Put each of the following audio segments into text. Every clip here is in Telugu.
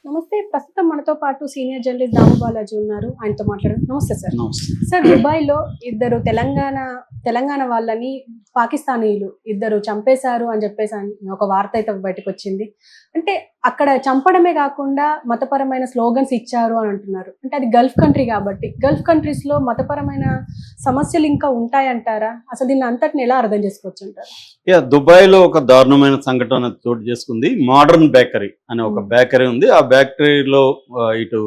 నమస్తే. ప్రస్తుతం మనతో పాటు సీనియర్ జర్నలిస్ట్ దాము బాలాజీ ఉన్నారు. ఆయనతో మాట్లాడదాం. నమస్తే సార్. నమస్తే. సార్, దుబాయ్‌లో ఇద్దరు తెలంగాణ వాళ్ళని పాకిస్తానీయులు ఇద్దరు చంపేశారు అని చెప్పేసి ఒక వార్త అయితే బయటకొచ్చింది. అంటే అక్కడ చంపడమే కాకుండా మతపరమైన స్లోగన్స్ ఇచ్చారు అని అంటున్నారు. అంటే అది గల్ఫ్ కంట్రీ కాబట్టి గల్ఫ్ కంట్రీస్‌లో మతపరమైన సమస్యలు ఇంకా ఉంటాయంటారా? అసలు దీన్ని అంతటిని ఎలా అర్థం చేసుకోవచ్చు అంటారు? దుబాయ్‌లో ఒక దారుణమైన సంఘటన చోటు చేసుకుంది. మోడర్న్ బేకరీ అనే ఒక బేకరీ ఉంది. ఆ బేకరీలో ఇటు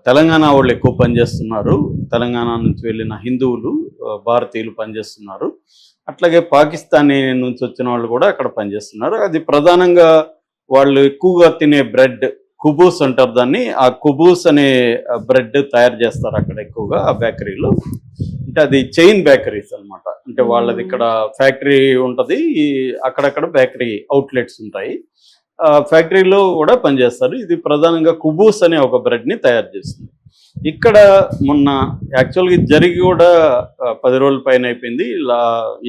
తెలంగాణ వాళ్ళు ఎక్కువ పనిచేస్తున్నారు. తెలంగాణ నుంచి వెళ్ళిన హిందువులు, భారతీయులు పనిచేస్తున్నారు. అట్లాగే పాకిస్తానీ నుంచి వచ్చిన వాళ్ళు కూడా అక్కడ పనిచేస్తున్నారు. అది ప్రధానంగా వాళ్ళు ఎక్కువగా తినే బ్రెడ్ కుబూస్ అంటారు దాన్ని. ఆ కుబూస్ అనే బ్రెడ్ తయారు చేస్తారు అక్కడ ఎక్కువగా ఆ బేకరీలో. అంటే అది చైన్ బేకరీస్ అనమాట. అంటే వాళ్ళది ఇక్కడ ఫ్యాక్టరీ ఉంటుంది, అక్కడక్కడ బేకరీ అవుట్లెట్స్ ఉంటాయి. ఫ్యాక్టరీలో కూడా పనిచేస్తారు. ఇది ప్రధానంగా కుబూస్ అనే ఒక బ్రెడ్ని తయారు చేస్తుంది. ఇక్కడ మొన్న యాక్చువల్గా జరిగి కూడా 10 రోజుల పైన అయిపోయింది. ఇలా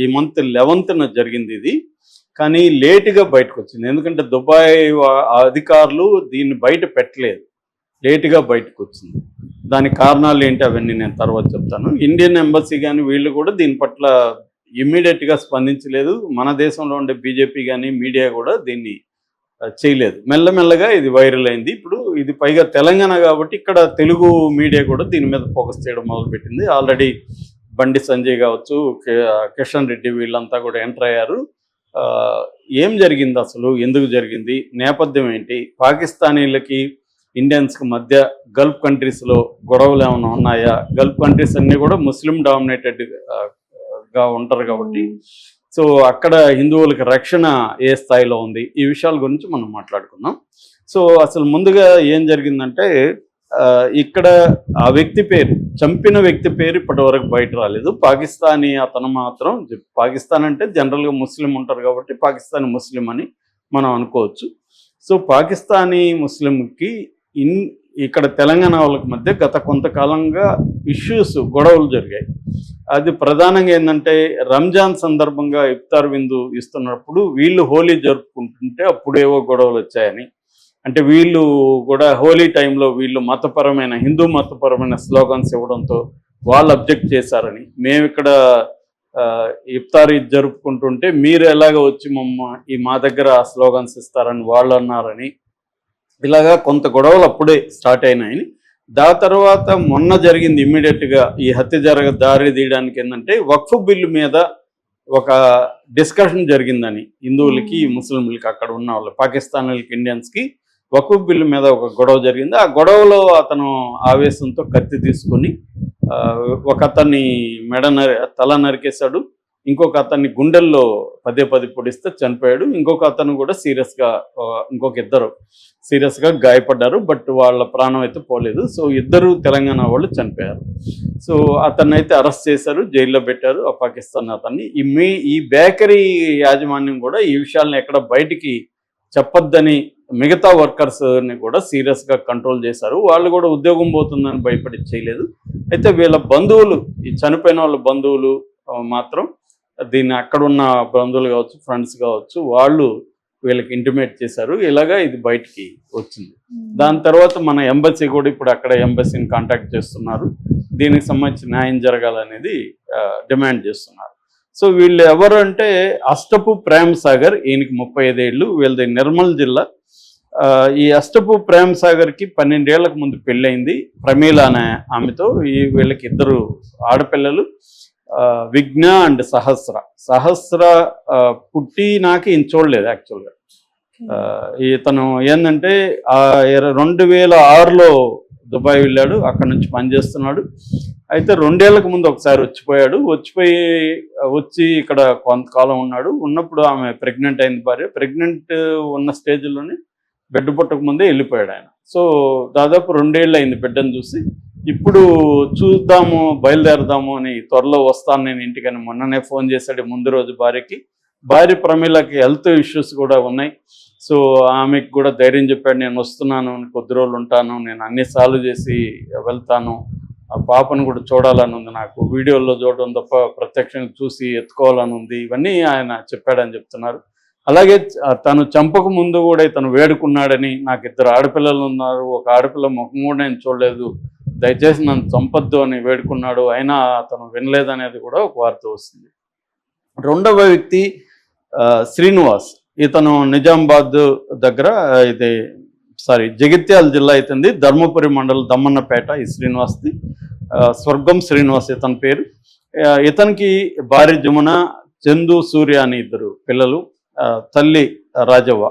ఈ మంత్ 11న జరిగింది ఇది. కానీ లేటుగా బయటకు వచ్చింది. ఎందుకంటే దుబాయ్ అధికారులు దీన్ని బయట పెట్టలేదు, లేటుగా బయటకు వచ్చింది. దానికి కారణాలు ఏంటి అవన్నీ నేను తర్వాత చెప్తాను. ఇండియన్ ఎంబసీ కానీ వీళ్ళు కూడా దీని పట్ల ఇమ్మీడియట్గా స్పందించలేదు. మన దేశంలో ఉండే బీజేపీ కానీ మీడియా కూడా దీన్ని చేయలేదు. మెల్లమెల్లగా ఇది వైరల్ అయింది. ఇప్పుడు ఇది పైగా తెలంగాణ కాబట్టి ఇక్కడ తెలుగు మీడియా కూడా దీని మీద ఫోకస్ చేయడం మొదలుపెట్టింది. ఆల్రెడీ బండి సంజయ్ కావచ్చు, కిషన్ రెడ్డి వీళ్ళంతా కూడా ఎంటర్ అయ్యారు. ఏం జరిగింది అసలు, ఎందుకు జరిగింది, నేపథ్యం ఏంటి, పాకిస్తానీలకి ఇండియన్స్కి మధ్య గల్ఫ్ కంట్రీస్లో గొడవలు ఏమైనా ఉన్నాయా? గల్ఫ్ కంట్రీస్ అన్నీ కూడా ముస్లిం డామినేటెడ్గా ఉంటారు కాబట్టి సో అక్కడ హిందువులకి రక్షణ ఏ స్థాయిలో ఉంది, ఈ విషయాల గురించి మనం మాట్లాడుకుందాం. సో అసలు ముందుగా ఏం జరిగిందంటే ఇక్కడ ఆ వ్యక్తి పేరు, చంపిన వ్యక్తి పేరు ఇప్పటి వరకు బయట రాలేదు. పాకిస్తానీ అతను మాత్రం, పాకిస్తాన్ అంటే జనరల్గా ముస్లిం ఉంటారు కాబట్టి పాకిస్తానీ ముస్లిం అని మనం అనుకోవచ్చు. సో పాకిస్తానీ ముస్లింకి ఇక్కడ తెలంగాణ వాళ్ళకి మధ్య గత కొంతకాలంగా గొడవలు జరిగాయి. అది ప్రధానంగా ఏంటంటే రంజాన్ సందర్భంగా ఇఫ్తార్ విందు ఇస్తున్నప్పుడు వీళ్ళు హోలీ జరుపుకుంటుంటే అప్పుడేవో గొడవలు వచ్చాయని, అంటే వీళ్ళు కూడా హోలీ టైంలో వీళ్ళు హిందూ మతపరమైన స్లోగన్స్ ఇవ్వడంతో వాళ్ళు అబ్జెక్ట్ చేశారని, మేము ఇక్కడ ఇఫ్తార్ జరుపుకుంటుంటే మీరు ఎలాగ వచ్చి మా దగ్గర స్లోగన్స్ ఇస్తారని వాళ్ళు అన్నారని, ఇలాగా కొంత గొడవలు అప్పుడే స్టార్ట్ అయినాయని. దాని తర్వాత మొన్న జరిగింది ఇమ్మీడియట్గా ఈ హత్య దారి తీయడానికి ఏంటంటే వక్ఫ్ బిల్లు మీద ఒక డిస్కషన్ జరిగిందని, హిందువులకి ముస్లింలకి అక్కడ ఉన్న వాళ్ళు, పాకిస్తానీలకి ఇండియన్స్కి వక్ఫ్ బిల్లు మీద ఒక గొడవ జరిగింది. ఆ గొడవలో అతను ఆవేశంతో కత్తి తీసుకొని ఒక అతన్ని తల నరికేశాడు. ఇంకొక అతన్ని గుండెల్లో పదే పొడిస్తే చనిపోయాడు. ఇంకొక అతను కూడా ఇద్దరు సీరియస్గా గాయపడ్డారు. బట్ వాళ్ళ ప్రాణం అయితే పోలేదు. సో ఇద్దరు తెలంగాణ వాళ్ళు చనిపోయారు. సో అతన్ని అయితే అరెస్ట్ చేశారు, జైల్లో పెట్టారు ఆ పాకిస్తాన్ అతన్ని. ఈ బేకరీ యాజమాన్యం కూడా ఈ విషయాలను ఎక్కడ బయటికి చెప్పొద్దని మిగతా వర్కర్స్ని కూడా సీరియస్గా కంట్రోల్ చేశారు. వాళ్ళు కూడా ఉద్యోగం పోతుందని భయపడి చేయలేదు. అయితే వీళ్ళ బంధువులు, ఈ చనిపోయిన వాళ్ళ బంధువులు మాత్రం దీన్ని అక్కడున్న బంధువులు కావచ్చు, ఫ్రెండ్స్ కావచ్చు, వాళ్ళు వీళ్ళకి ఇంటిమేట్ చేశారు. ఇలాగా ఇది బయటికి వచ్చింది. దాని తర్వాత మన ఎంబసీ కూడా ఇప్పుడు అక్కడ ఎంబసీని కాంటాక్ట్ చేస్తున్నారు. దీనికి సంబంధించి న్యాయం జరగాలనేది డిమాండ్ చేస్తున్నారు. సో వీళ్ళు ఎవరు అంటే అష్టపు ప్రేమ్ సాగర్, ఈయనకి 35 ఏళ్ళు, వీళ్ళది నిర్మల్ జిల్లా. ఈ అష్టపు ప్రేమ్ సాగర్కి 12 ఏళ్లకు ముందు పెళ్ళయింది ప్రమీల అనే ఆమెతో. వీళ్ళకి 2 ఆడపిల్లలు, విఘ్న అండ్ సహస్ర పుట్టి నాకు ఈయన చూడలేదు యాక్చువల్గా. ఇతను ఏంటంటే 2006లో దుబాయ్ వెళ్ళాడు, అక్కడ నుంచి పనిచేస్తున్నాడు. అయితే 2 ఏళ్లకు ముందు ఒకసారి వచ్చి ఇక్కడ కొంతకాలం ఉన్నాడు. ఉన్నప్పుడు ఆమె ప్రెగ్నెంట్ అయింది, భార్య. ప్రెగ్నెంట్ ఉన్న స్టేజ్లోనే బిడ్డ పుట్టక ముందే వెళ్ళిపోయాడు ఆయన. సో దాదాపు 2 ఏళ్ళు అయింది బిడ్డను చూసి. ఇప్పుడు చూద్దాము, బయలుదేరదాము అని, త్వరలో వస్తాను నేను ఇంటికని మొన్ననే ఫోన్ చేశాడు ముందు రోజు భార్యకి. భార్య ప్రమీలకి హెల్త్ ఇష్యూస్ కూడా ఉన్నాయి. సో ఆమెకు కూడా ధైర్యం చెప్పాడు, నేను వస్తున్నాను, కొద్ది రోజులు ఉంటాను, నేను అన్ని సాల్వ్ చేసి వెళ్తాను, ఆ పాపను కూడా చూడాలని ఉంది, నాకు వీడియోల్లో చూడడం తప్ప ప్రత్యక్షంగా చూసి ఎత్తుకోవాలని ఉంది, ఇవన్నీ ఆయన చెప్పాడని చెప్తున్నారు. అలాగే తను చంపక ముందు కూడా ఇతను వేడుకున్నాడని, నాకు 2 ఆడపిల్లలు ఉన్నారు, ఒక ఆడపిల్ల ముఖం కూడా నేను చూడలేదు, దయచేసి నన్ను చంపొద్దు అని వేడుకున్నాడు, అయినా అతను వినలేదనేది కూడా ఒక వార్త వస్తుంది. రెండవ వ్యక్తి శ్రీనివాస్. ఇతను నిజామాబాద్ దగ్గర జగిత్యాల జిల్లా అవుతుంది, ధర్మపురి మండలం దమ్మన్నపేట. ఈ శ్రీనివాస్ది స్వర్గం శ్రీనివాస్ ఇతని పేరు. ఇతనికి భార్య జమున, చందు, సూర్య అని 2 పిల్లలు, తల్లి రాజవ్వ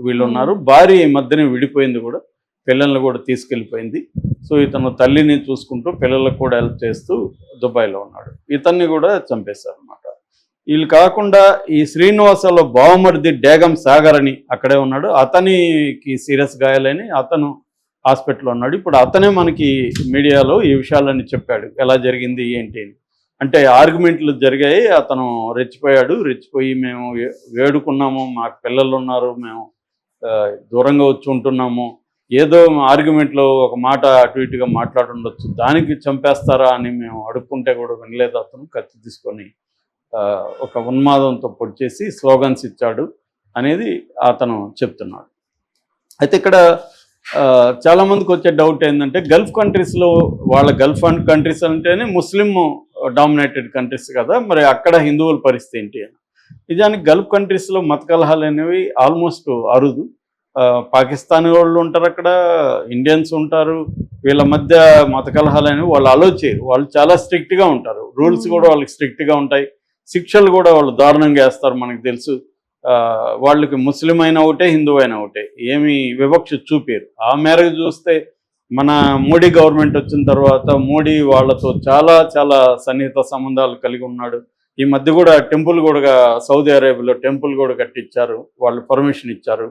వీళ్ళు ఉన్నారు. భార్య ఈ మధ్యనే విడిపోయింది కూడా, పిల్లల్ని కూడా తీసుకెళ్ళిపోయింది. సో ఇతను తల్లిని చూసుకుంటూ పిల్లలకు కూడా హెల్ప్ చేస్తూ దుబాయ్లో ఉన్నాడు. ఇతన్ని కూడా చంపేశారు అన్నమాట. వీళ్ళు కాకుండా ఈ శ్రీనివాసలో బావమరిది డేగం సాగర్ అని అక్కడే ఉన్నాడు. అతనికి సీరియస్ గాయాలని అతను హాస్పిటల్లో ఉన్నాడు. ఇప్పుడు అతనే మనకి మీడియాలో ఈ విషయాలన్నీ చెప్పాడు, ఎలా జరిగింది ఏంటి అని. అంటే ఆర్గ్యుమెంట్లు జరిగాయి, అతను రెచ్చిపోయి మేము వేడుకున్నాము, మాకు పిల్లలు ఉన్నారు, మేము దూరంగా వచ్చి ఉంటున్నాము, ఏదో ఆర్గ్యుమెంట్లో ఒక మాట అటు ఇటుగా మాట్లాడుండొచ్చు, దానికి చంపేస్తారా అని మేము అడుక్కుంటే కూడా వినలేదు. అతను కత్తి తీసుకొని ఒక ఉన్మాదంతో పొడిచేసి స్లోగన్స్ ఇచ్చాడు అనేది అతను చెప్తున్నాడు. అయితే ఇక్కడ చాలామందికి వచ్చే డౌట్ ఏంటంటే, గల్ఫ్ కంట్రీస్లో గల్ఫ్ కంట్రీస్ అంటేనే ముస్లిం డామినేటెడ్ కంట్రీస్ కదా, మరి అక్కడ హిందువుల పరిస్థితి ఏంటి అని. నిజానికి గల్ఫ్ కంట్రీస్లో మత కలహాలు అనేవి ఆల్మోస్ట్ అరుదు. పాకిస్తానీ వాళ్ళు ఉంటారు అక్కడ, ఇండియన్స్ ఉంటారు, వీళ్ళ మధ్య మత కలహాలు అనేవి వాళ్ళు అలో చేయరు. వాళ్ళు చాలా స్ట్రిక్ట్గా ఉంటారు, రూల్స్ కూడా వాళ్ళకి స్ట్రిక్ట్గా ఉంటాయి, శిక్షలు కూడా వాళ్ళు దారుణంగా వేస్తారు. మనకు తెలుసు, వాళ్ళకి ముస్లిం అయినా ఒకటే, హిందూ అయినా ఒకటే, ఏమి వివక్ష చూపారు. ఆ మేరకు చూస్తే మన మోడీ గవర్నమెంట్ వచ్చిన తర్వాత మోడీ వాళ్ళతో చాలా చాలా సన్నిహిత సంబంధాలు కలిగి ఉన్నాడు. ఈ మధ్య కూడా టెంపుల్ కూడా సౌదీ అరేబియాలో టెంపుల్ కూడా కట్టించారు, వాళ్ళు పర్మిషన్ ఇచ్చారు.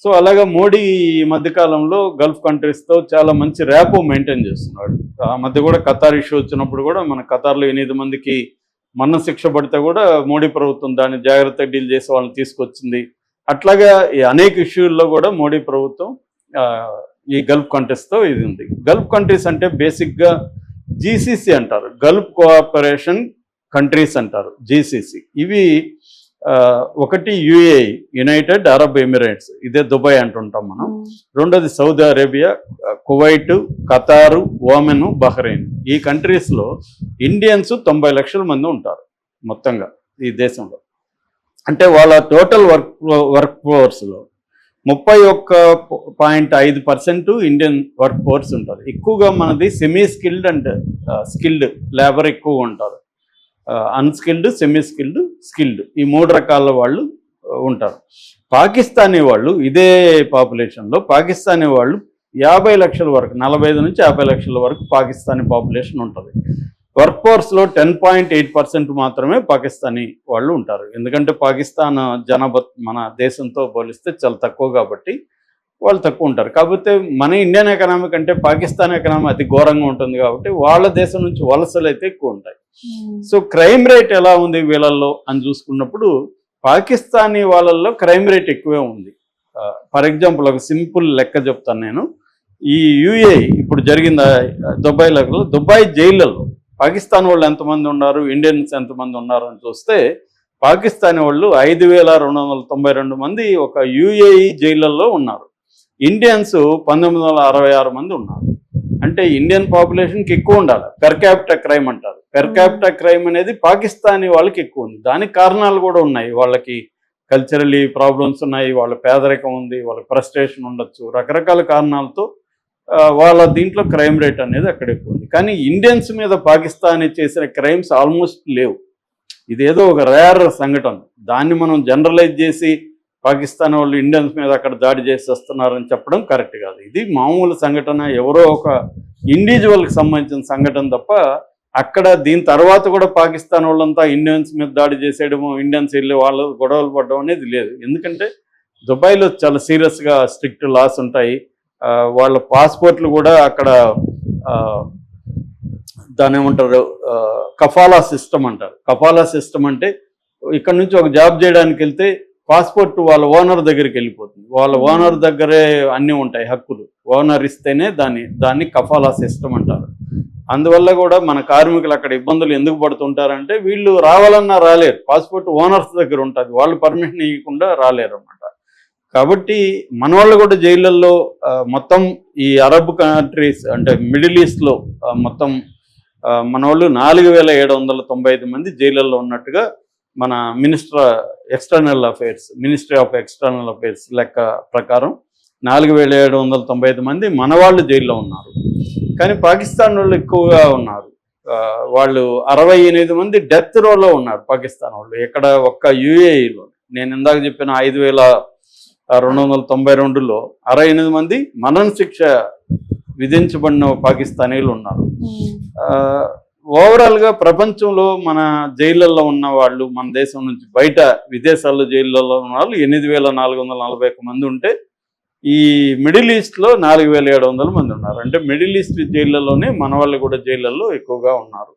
సో అలాగా మోడీ ఈ మధ్యకాలంలో గల్ఫ్ కంట్రీస్తో చాలా మంచి ర్యాపో మెయింటైన్ చేస్తున్నాడు. ఆ మధ్య కూడా ఖతార్ ఇష్యూ వచ్చినప్పుడు కూడా మన ఖతార్లో 8 మందికి మరణ శిక్ష పడితే కూడా మోడీ ప్రభుత్వం దాన్ని జాగ్రత్తగా డీల్ చేసి వాళ్ళని తీసుకొచ్చింది. అట్లాగా ఈ అనేక ఇష్యూల్లో కూడా మోడీ ప్రభుత్వం ఈ గల్ఫ్ కంట్రీస్తో ఇది ఉంది. గల్ఫ్ కంట్రీస్ అంటే బేసిక్గా జీసీసీ అంటారు, గల్ఫ్ కోఆపరేషన్ కంట్రీస్ అంటారు, జీసీసీ. ఇవి ఒకటి యుఏఈ, యునైటెడ్ అరబ్ ఎమిరేట్స్, ఇదే దుబాయ్ అంటుంటాం మనం. రెండోది Saudi Arabia, Kuwait, Qatar, Oman, Bahrain. ఈ కంట్రీస్లో ఇండియన్స్ 90 లక్షల మంది ఉంటారు మొత్తంగా ఈ దేశంలో. అంటే వాళ్ళ టోటల్ వర్క్ ఫోర్స్లో 31.5% ఇండియన్ వర్క్ ఫోర్స్ ఉంటుంది. ఎక్కువగా మనది semi skilled and skilled labour ఎక్కువగా ఉంటారు. అన్స్కిల్డ్, సెమీ స్కిల్డ్, స్కిల్డ్, ఈ 3 రకాల వాళ్ళు ఉంటారు. పాకిస్తానీ వాళ్ళు ఇదే పాపులేషన్లో పాకిస్తానీ వాళ్ళు 50 లక్షల వరకు, 45 నుంచి 50 లక్షల వరకు పాకిస్తానీ పాపులేషన్ ఉంటుంది. వర్క్ ఫోర్స్లో 10.8% మాత్రమే పాకిస్తానీ వాళ్ళు ఉంటారు. ఎందుకంటే పాకిస్తాన్ జనాభా మన దేశంతో పోలిస్తే చాలా తక్కువ కాబట్టి వాళ్ళు తక్కువ ఉంటారు. కాకపోతే మన ఇండియన్ ఎకనామీ కంటే పాకిస్తాన్ ఎకనామీ అతి ఘోరంగా ఉంటుంది కాబట్టి వాళ్ళ దేశం నుంచి వలసలు అయితే ఎక్కువ ఉంటాయి. సో క్రైమ్ రేట్ ఎలా ఉంది వీళ్ళల్లో అని చూసుకున్నప్పుడు పాకిస్తానీ వాళ్ళల్లో క్రైమ్ రేట్ ఎక్కువే ఉంది. ఫర్ ఎగ్జాంపుల్ ఒక సింపుల్ లెక్క చెప్తాను నేను. ఈ యుఏ ఇప్పుడు జరిగిన దుబాయ్ జైళ్ళలో పాకిస్తాన్ వాళ్ళు ఎంతమంది ఉన్నారు, ఇండియన్స్ ఎంతమంది ఉన్నారు అని చూస్తే పాకిస్తానీ వాళ్ళు 5,292 మంది ఒక యుఏఈ జైళ్ళల్లో ఉన్నారు. ఇండియన్స్ 1966 మంది ఉన్నారు. అంటే ఇండియన్ పాపులేషన్కి ఎక్కువ ఉండాలి. పెర్ క్యాపిటల్ క్రైమ్ అంటారు. పెర్ క్యాపిటల్ క్రైమ్ అనేది పాకిస్తానీ వాళ్ళకి ఎక్కువ ఉంది. దానికి కారణాలు కూడా ఉన్నాయి. వాళ్ళకి కల్చరలీ ప్రాబ్లమ్స్ ఉన్నాయి, వాళ్ళ పేదరికం ఉంది, వాళ్ళ ఫ్రస్ట్రేషన్ ఉండొచ్చు, రకరకాల కారణాలతో వాళ్ళ దీంట్లో క్రైమ్ రేట్ అనేది అక్కడ ఎక్కువ ఉంది. కానీ ఇండియన్స్ మీద పాకిస్తానీ చేసిన క్రైమ్స్ ఆల్మోస్ట్ లేవు. ఇదేదో ఒక రేర్ సంఘటన. దాన్ని మనం జనరలైజ్ చేసి పాకిస్తాన్ వాళ్ళు ఇండియన్స్ మీద అక్కడ దాడి చేసి వస్తున్నారని చెప్పడం కరెక్ట్ కాదు. ఇది మామూలు సంఘటన, ఎవరో ఒక ఇండివిజువల్కి సంబంధించిన సంఘటన తప్ప అక్కడ దీని తర్వాత కూడా పాకిస్తాన్ వాళ్ళంతా ఇండియన్స్ మీద దాడి చేసేయడము, ఇండియన్స్ వెళ్ళి వాళ్ళు గొడవలు పడడం అనేది లేదు. ఎందుకంటే దుబాయ్లో చాలా సీరియస్గా స్ట్రిక్ట్ లాస్ ఉంటాయి. వాళ్ళ పాస్పోర్ట్లు కూడా అక్కడ దాని ఏమంటారు, కఫాలా సిస్టమ్ అంటారు. కఫాలా సిస్టమ్ అంటే ఇక్కడ నుంచి ఒక జాబ్ చేయడానికి వెళ్తే పాస్పోర్ట్ వాళ్ళ ఓనర్ దగ్గరికి వెళ్ళిపోతుంది. వాళ్ళ ఓనర్ దగ్గరే అన్నీ ఉంటాయి హక్కులు. ఓనర్ ఇస్తేనే దాన్ని కఫాలా సిస్టమ్ అంటారు. అందువల్ల కూడా మన కార్మికులు అక్కడ ఇబ్బందులు ఎందుకు పడుతుంటారంటే వీళ్ళు రావాలన్నా రాలేరు, పాస్పోర్ట్ ఓనర్స్ దగ్గర ఉంటుంది, వాళ్ళు పర్మిషన్ ఇవ్వకుండా రాలేరు అన్నమాట. కాబట్టి మన వాళ్ళు కూడా జైళ్ళల్లో మొత్తం ఈ అరబ్ కంట్రీస్ అంటే మిడిల్ ఈస్ట్లో మొత్తం మన వాళ్ళు 4795 మంది జైళ్ళల్లో ఉన్నట్టుగా మన మినిస్ట్రీ ఆఫ్ ఎక్స్టర్నల్ అఫైర్స్ లెక్క ప్రకారం 4795 మంది మన వాళ్ళు జైల్లో ఉన్నారు. కానీ పాకిస్తాన్ వాళ్ళు ఎక్కువగా ఉన్నారు. వాళ్ళు 68 మంది డెత్ రోలో ఉన్నారు పాకిస్తాన్ వాళ్ళు. ఇక్కడ ఒక్క యుఏఈలో నేను ఇందాక చెప్పిన 5292లో 68 మంది మరణ శిక్ష విధించబడిన పాకిస్తానీలు ఉన్నారు. ఓవరాల్గా ప్రపంచంలో మన జైళ్ళల్లో ఉన్న వాళ్ళు, మన దేశం నుంచి బయట విదేశాల్లో జైళ్ళల్లో ఉన్న వాళ్ళు 8441 మంది ఉంటే ఈ మిడిల్ ఈస్ట్లో 4700 మంది ఉన్నారు. అంటే మిడిల్ ఈస్ట్ జైళ్ళలోనే మన వాళ్ళు కూడా జైళ్ళల్లో ఎక్కువగా ఉన్నారు.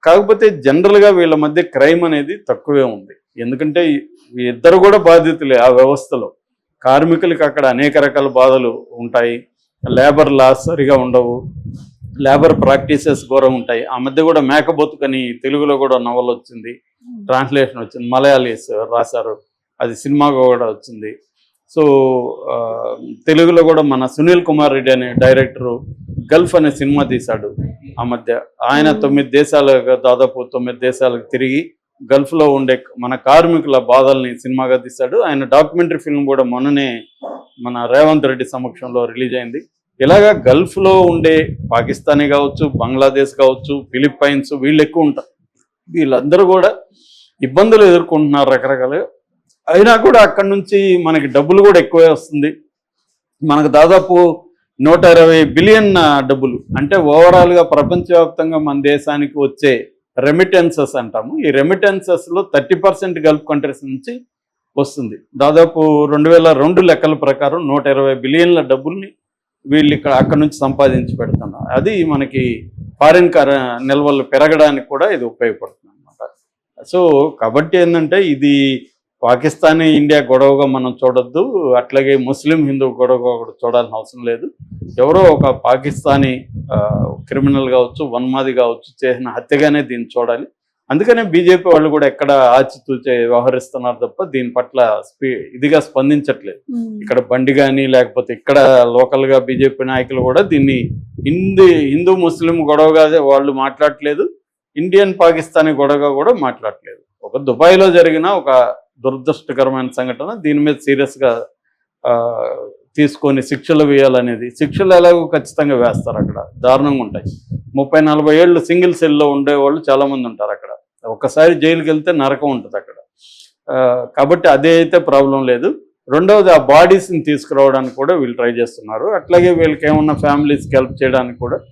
కాకపోతే జనరల్గా వీళ్ళ మధ్య క్రైమ్ అనేది తక్కువే ఉంది. ఎందుకంటే ఇద్దరు కూడా బాధితులే ఆ వ్యవస్థలో. కార్మికులకి అక్కడ అనేక రకాల బాధలు ఉంటాయి, లేబర్ లాస్ సరిగా ఉండవు, లేబర్ ప్రాక్టీసెస్ ఘోరం ఉంటాయి. ఆ మధ్య కూడా మేకబొతుకని తెలుగులో కూడా నవల వచ్చింది, ట్రాన్స్లేషన్ వచ్చింది, మలయాళీస్ రాశారు, అది సినిమాగా కూడా వచ్చింది. సో తెలుగులో కూడా మన సునీల్ కుమార్ రెడ్డి అనే డైరెక్టరు గల్ఫ్ అనే సినిమా తీశాడు ఆ మధ్య. ఆయన 9 దేశాలకు తిరిగి గల్ఫ్లో ఉండే మన కార్మికుల బాధల్ని సినిమాగా తీశాడు. ఆయన డాక్యుమెంటరీ ఫిల్మ్ కూడా మొన్ననే మన రేవంత్ రెడ్డి సమక్షంలో రిలీజ్ అయింది. ఇలాగా గల్ఫ్లో ఉండే పాకిస్తానీ కావచ్చు, బంగ్లాదేశ్ కావచ్చు, ఫిలిప్పైన్స్ వీళ్ళు ఎక్కువ ఉంటారు. వీళ్ళందరూ కూడా ఇబ్బందులు ఎదుర్కొంటున్నారు రకరకాలుగా. అయినా కూడా అక్కడి నుంచి మనకి డబ్బులు కూడా ఎక్కువే వస్తుంది. మనకు దాదాపు 120 బిలియన్ డబ్బులు, అంటే ఓవరాల్గా ప్రపంచవ్యాప్తంగా మన దేశానికి వచ్చే రెమిటెన్సెస్ అంటాము. ఈ రెమిటెన్సెస్లో 30% గల్ఫ్ కంట్రీస్ నుంచి వస్తుంది. దాదాపు 2002 లెక్కల ప్రకారం 120 బిలియన్ల డబ్బుల్ని వీళ్ళు అక్కడి నుంచి సంపాదించి పెడుతున్నారు. అది మనకి ఫారిన్ నిల్వలు పెరగడానికి కూడా ఇది ఉపయోగపడుతుంది అన్నమాట. సో కాబట్టి ఏంటంటే ఇది పాకిస్తానీ ఇండియా గొడవగా మనం చూడొద్దు, అట్లాగే ముస్లిం హిందూ గొడవగా కూడా చూడాల్సిన అవసరం లేదు. ఎవరో ఒక పాకిస్తానీ క్రిమినల్ కావచ్చు, వన్మాది కావచ్చు చేసిన హత్యగానే దీన్ని చూడాలి. అందుకనే బీజేపీ వాళ్ళు కూడా ఎక్కడ ఆచితూచే వ్యవహరిస్తున్నారు తప్ప దీని పట్ల ఇదిగా స్పందించట్లేదు. ఇక్కడ బండి కానీ లేకపోతే ఇక్కడ లోకల్గా బీజేపీ నాయకులు కూడా దీన్ని హిందూ ముస్లిం గొడవగా వాళ్ళు మాట్లాడట్లేదు, ఇండియన్ పాకిస్తానీ గొడవగా కూడా మాట్లాడట్లేదు. ఒక దుబాయ్లో జరిగిన ఒక దురదృష్టకరమైన సంఘటన, దీని మీద సీరియస్గా తీసుకొని శిక్షలు వేయాలనేది. శిక్షలు ఎలాగో ఖచ్చితంగా వేస్తారు, అక్కడ దారుణంగా ఉంటాయి. 30-40 ఏళ్ళు సింగిల్ సెల్లో ఉండేవాళ్ళు చాలామంది ఉంటారు అక్కడ. ఒక్కసారి జైలుకి వెళ్తే నరకం ఉంటుంది అక్కడ. కాబట్టి అదే అయితే ప్రాబ్లం లేదు. రెండవది ఆ బాడీస్ని తీసుకురావడానికి కూడా వీళ్ళు ట్రై చేస్తున్నారు. అట్లాగే వీళ్ళకి ఏమన్నా ఫ్యామిలీస్కి హెల్ప్ చేయడానికి కూడా